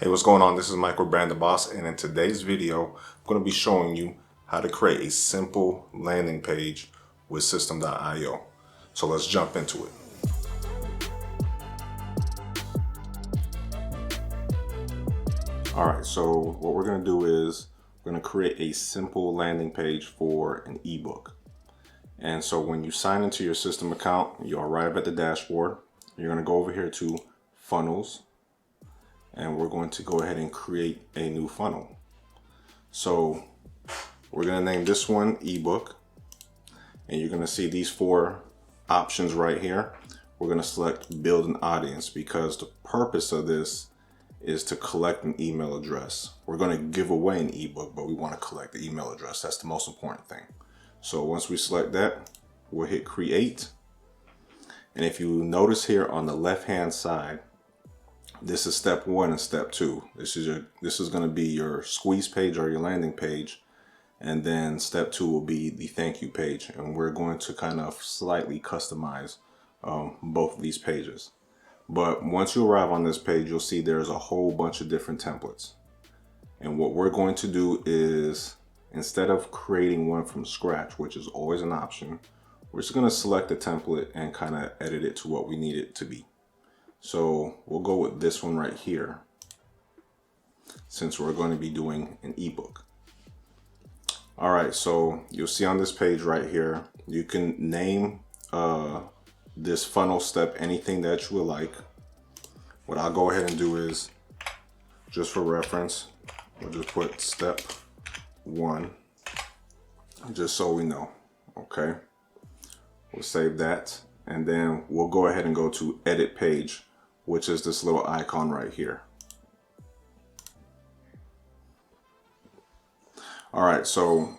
Hey, what's going on? This is Mike with BrandTheBoss, and in today's video, I'm going to be showing you how to create a simple landing page with System.io. So let's jump into it. Alright, so what we're going to do is we're going to create a simple landing page for an ebook. And so when you sign into your system account, you'll arrive at the dashboard. You're going to go over here to Funnels, and we're going to go ahead and create a new funnel. So we're going to name this one ebook, and you're going to see these four options right here. We're going to select build an audience because the purpose of this is to collect an email address. We're going to give away an ebook, but we want to collect the email address. That's the most important thing. So once we select that, we'll hit create. And if you notice here on the left hand side, this is step one and step two. This is going to be your squeeze page or your landing page. And then step two will be the thank you page. And we're going to kind of slightly customize both of these pages. But once you arrive on this page, you'll see there's a whole bunch of different templates. And what we're going to do is, instead of creating one from scratch, which is always an option, we're just going to select the template and kind of edit it to what we need it to be. So we'll go with this one right here, since we're going to be doing an ebook. All right, so you'll see on this page right here, you can name this funnel step anything that you would like. What I'll go ahead and do is, just for reference, we'll just put step 1, just so we know. Okay, we'll save that, and then we'll go ahead and go to edit page, which is this little icon right here. All right, so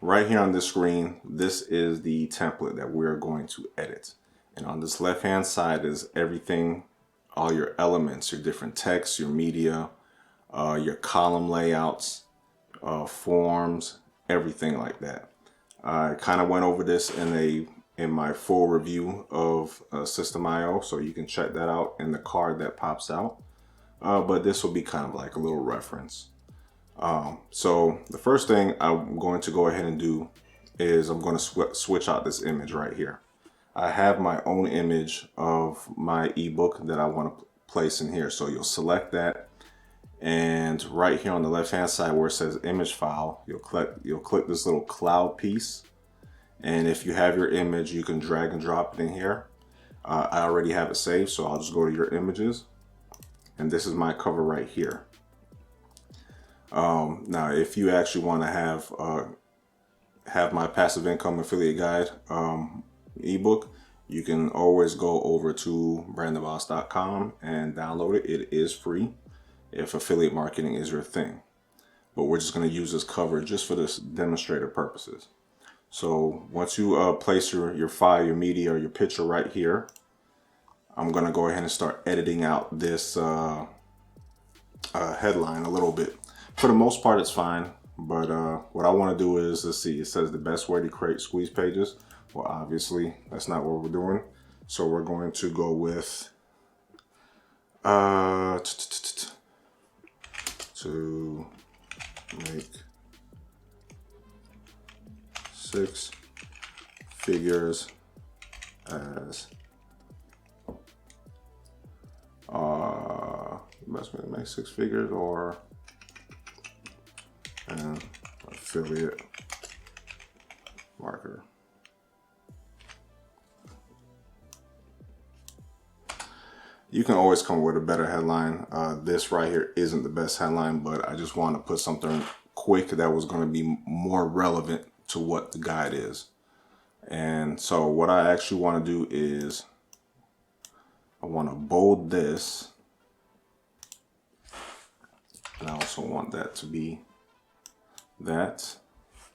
right here on this screen, this is the template that we're going to edit. And on this left hand side is everything, all your elements, your different texts, your media, your column layouts, forms, everything like that. I kind of went over this in my full review of System.io, so you can check that out in the card that pops out. But this will be kind of like a little reference. So the first thing I'm going to go ahead and do is I'm going to switch out this image right here. I have my own image of my ebook that I want to place in here. So you'll select that, and right here on the left hand side where it says image file, you'll click this little cloud piece. And if you have your image, you can drag and drop it in here. I already have it saved, so I'll just go to your images, and this is my cover right here. Now, if you actually want to have my passive income affiliate guide ebook, you can always go over to BrandTheBoss.com and download it. It is free if affiliate marketing is your thing. But we're just going to use this cover just for this demonstrative purposes. So once you place your file, your media, or your picture right here, I'm going to go ahead and start editing out this headline a little bit. For the most part, it's fine. But what I want to do is, let's see, it says the best way to create squeeze pages. Well, obviously, that's not what we're doing. So we're going to go with to make 6 figures as best way to make 6 figures or an affiliate marketer. You can always come up with a better headline. This right here isn't the best headline, but I just want to put something quick that was going to be more relevant to what the guide is. And so what I actually want to do is I want to bold this, and I also want that to be that,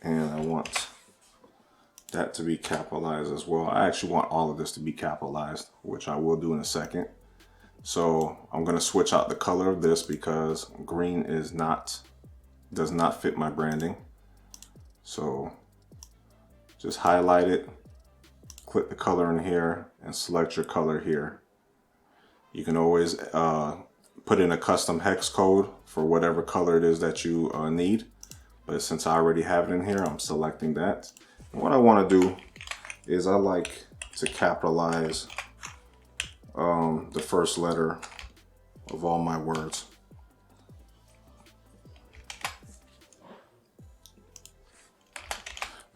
and I want that to be capitalized as well. I actually want all of this to be capitalized, which I will do in a second. So I'm going to switch out the color of this because green does not fit my branding. So just highlight it, click the color in here, and select your color here. You can always put in a custom hex code for whatever color it is that you need. But since I already have it in here, I'm selecting that. And what I want to do is I like to capitalize the first letter of all my words.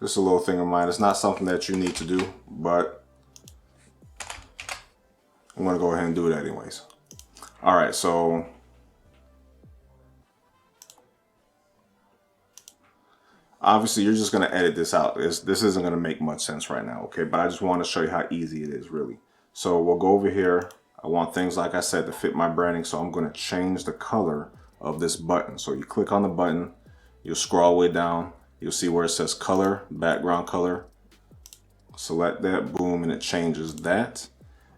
Just a little thing of mine. It's not something that you need to do, but I'm going to go ahead and do it anyways. All right, so obviously you're just going to edit this out. This isn't going to make much sense right now, okay? But I just want to show you how easy it is, really. So we'll go over here. I want things, like I said, to fit my branding, so I'm going to change the color of this button. So you click on the button, you'll scroll all the way down. You'll see where it says color, background color. Select that, boom, and it changes that.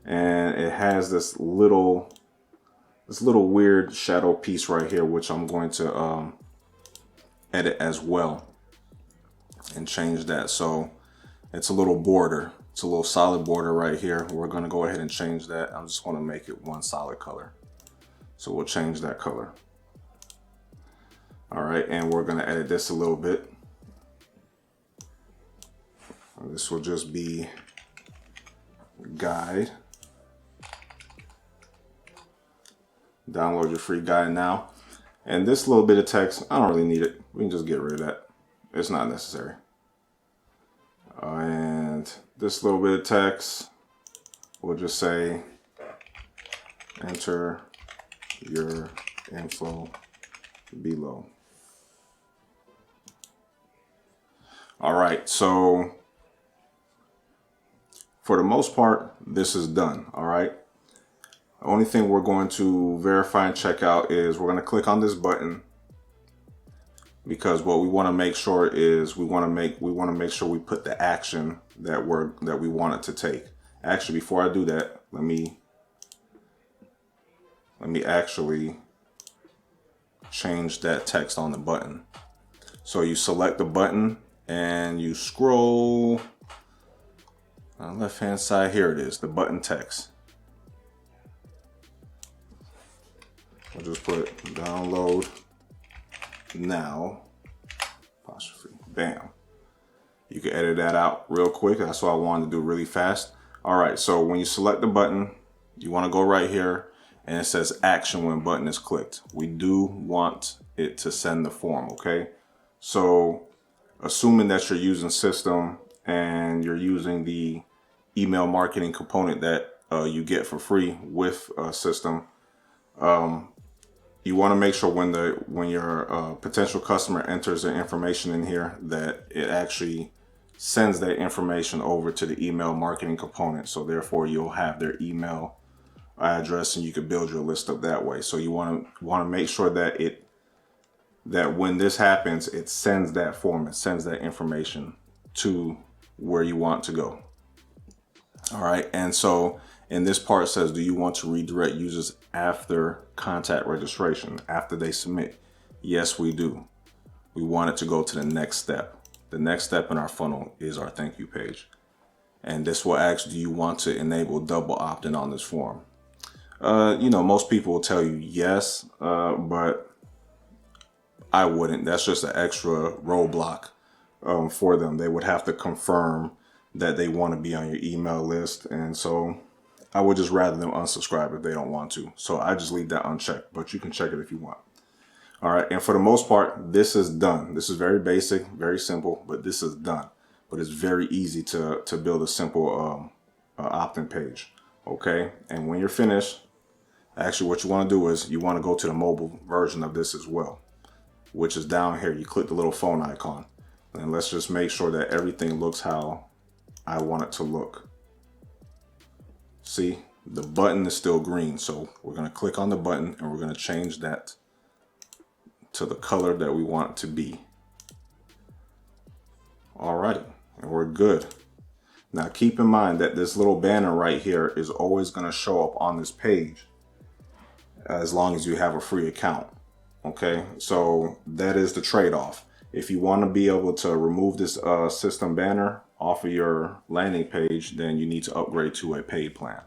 And it has this little weird shadow piece right here, which I'm going to edit as well and change that. So it's a little border. It's a little solid border right here. We're going to go ahead and change that. I'm just going to make it one solid color. So we'll change that color. All right, and we're going to edit this a little bit. This will just be guide. Download your free guide now. And this little bit of text, I don't really need it. We can just get rid of that. It's not necessary. And this little bit of text, we'll just say, enter your info below. All right, so for the most part, this is done. All right. The only thing we're going to verify and check out is we're going to click on this button, because what we want to make sure is we want to make sure we put the action that we want it to take. Actually, before I do that, let me actually change that text on the button. So you select the button and you scroll on the left hand side. Here it is, the button text. I'll just put download now, apostrophe, bam. You can edit that out real quick. That's what I wanted to do really fast. All right, so when you select the button, you want to go right here and it says action when button is clicked. We do want it to send the form, okay? So assuming that you're using System and you're using the email marketing component that you get for free with System, you want to make sure when your potential customer enters their information in here that it actually sends that information over to the email marketing component. So therefore you'll have their email address and you can build your list up that way. So you want to make sure that that when this happens, it sends that form, it sends that information to where you want to go. All right, and so in this part it says, do you want to redirect users after contact registration, after they submit? Yes, we do. We want it to go to the next step. The next step in our funnel is our thank you page. And this will ask, do you want to enable double opt-in on this form? You know, most people will tell you yes, but I wouldn't. That's just an extra roadblock for them. They would have to confirm that they want to be on your email list. And so I would just rather them unsubscribe if they don't want to. So I just leave that unchecked, but you can check it if you want. All right. And for the most part, this is done. This is very basic, very simple, but this is done. But it's very easy to build a simple opt-in page. Okay. And when you're finished, actually what you want to do is you want to go to the mobile version of this as well, which is down here. You click the little phone icon and let's just make sure that everything looks how I want it to look. See, the button is still green. So we're going to click on the button and we're going to change that to the color that we want it to be. Alrighty, and we're good. Now keep in mind that this little banner right here is always going to show up on this page as long as you have a free account. Okay, so that is the trade-off. If you want to be able to remove this System banner off of your landing page, then you need to upgrade to a paid plan.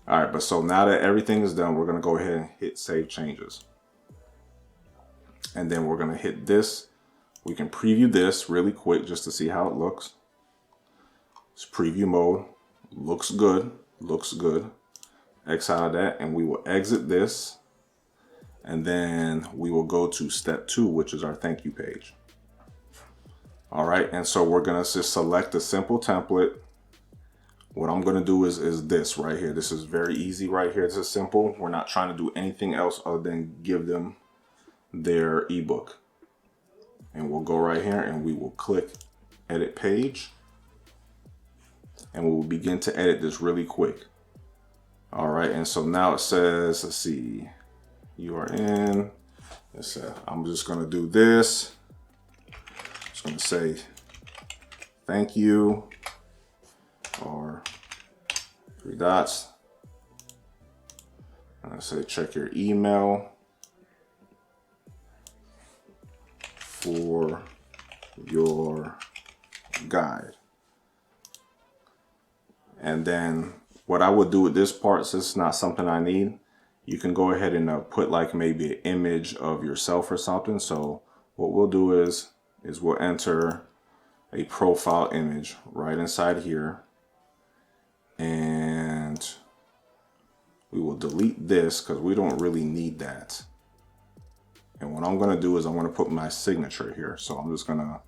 All right, but so now that everything is done, we're going to go ahead and hit save changes. And then we're going to hit this. We can preview this really quick just to see how it looks. It's preview mode. Looks good. Looks good. X out of that, and we will exit this. And then we will go to step 2, which is our thank you page. All right, and so we're going to just select a simple template. What I'm going to do is this right here. This is very easy right here. This is simple. We're not trying to do anything else other than give them their ebook. And we'll go right here and we will click edit page. And we will begin to edit this really quick. All right, and so now it says, let's see, you are in. I'm just going to do this. Just going to say thank you, or 3 dots. And I say check your email for your guide. And then what I would do with this part, since it's not something I need, you can go ahead and put like maybe an image of yourself or something. So what we'll do is we'll enter a profile image right inside here. And we will delete this because we don't really need that. And what I'm going to do is I'm going to put my signature here. So I'm just going to,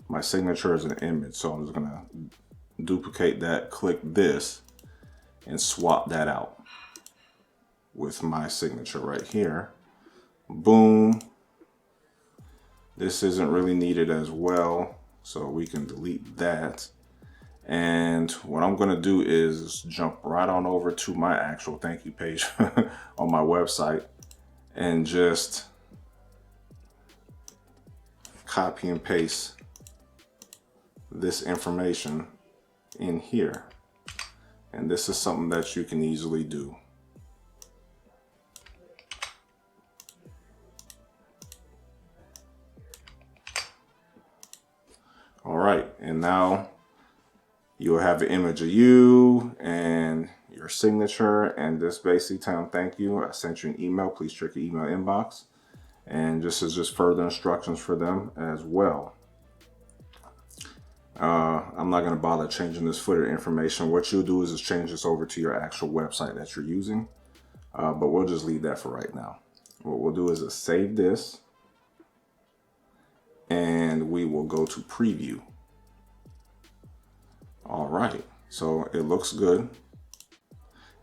my signature is an image. So I'm just going to duplicate that, click this, and swap that out with my signature right here. Boom. This isn't really needed as well, so we can delete that. And what I'm going to do is jump right on over to my actual thank you page on my website and just copy and paste this information in here. And this is something that you can easily do. All right, and now you'll have an image of you and your signature, and this basically telling them thank you. I sent you an email. Please check your email inbox. And this is just further instructions for them as well. I'm not going to bother changing this footer information. What you'll do is just change this over to your actual website that you're using. But we'll just leave that for right now. What we'll do is save this. And we will go to preview. All right, so it looks good.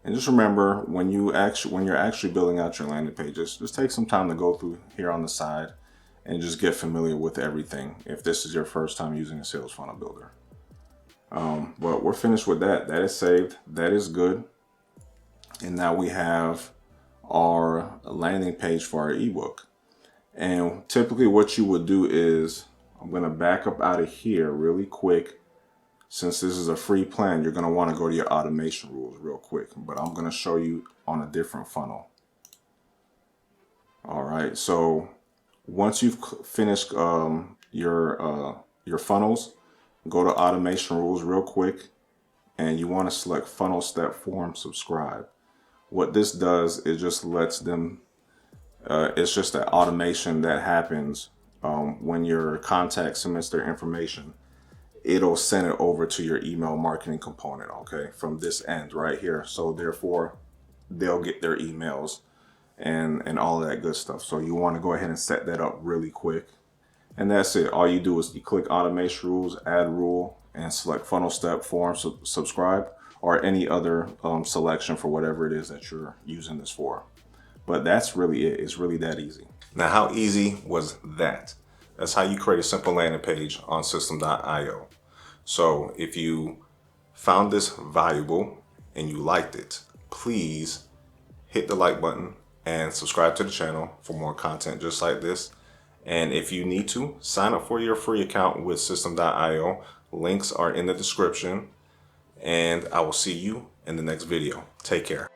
And just remember, when you're actually building out your landing pages, just take some time to go through here on the side and just get familiar with everything if this is your first time using a sales funnel builder. But we're finished with that. That is saved. That is good. And now we have our landing page for our ebook. And typically what you would do is, I'm going to back up out of here really quick. Since this is a free plan, you're going to want to go to your automation rules real quick, but I'm going to show you on a different funnel. All right, so once you've finished your funnels, go to automation rules real quick, and you want to select funnel step form subscribe. What this does is just lets them, it's just that automation that happens when your contact submits their information. It'll send it over to your email marketing component, okay, from this end right here. So therefore, they'll get their emails and all of that good stuff. So you want to go ahead and set that up really quick. And that's it. All you do is you click automation rules, add rule, and select funnel step form subscribe, or any other selection for whatever it is that you're using this for. But that's really it. It's really that easy. Now, how easy was that? That's how you create a simple landing page on System.io. So if you found this valuable and you liked it, please hit the like button and subscribe to the channel for more content just like this. And if you need to, sign up for your free account with System.io. Links are in the description. And I will see you in the next video. Take care.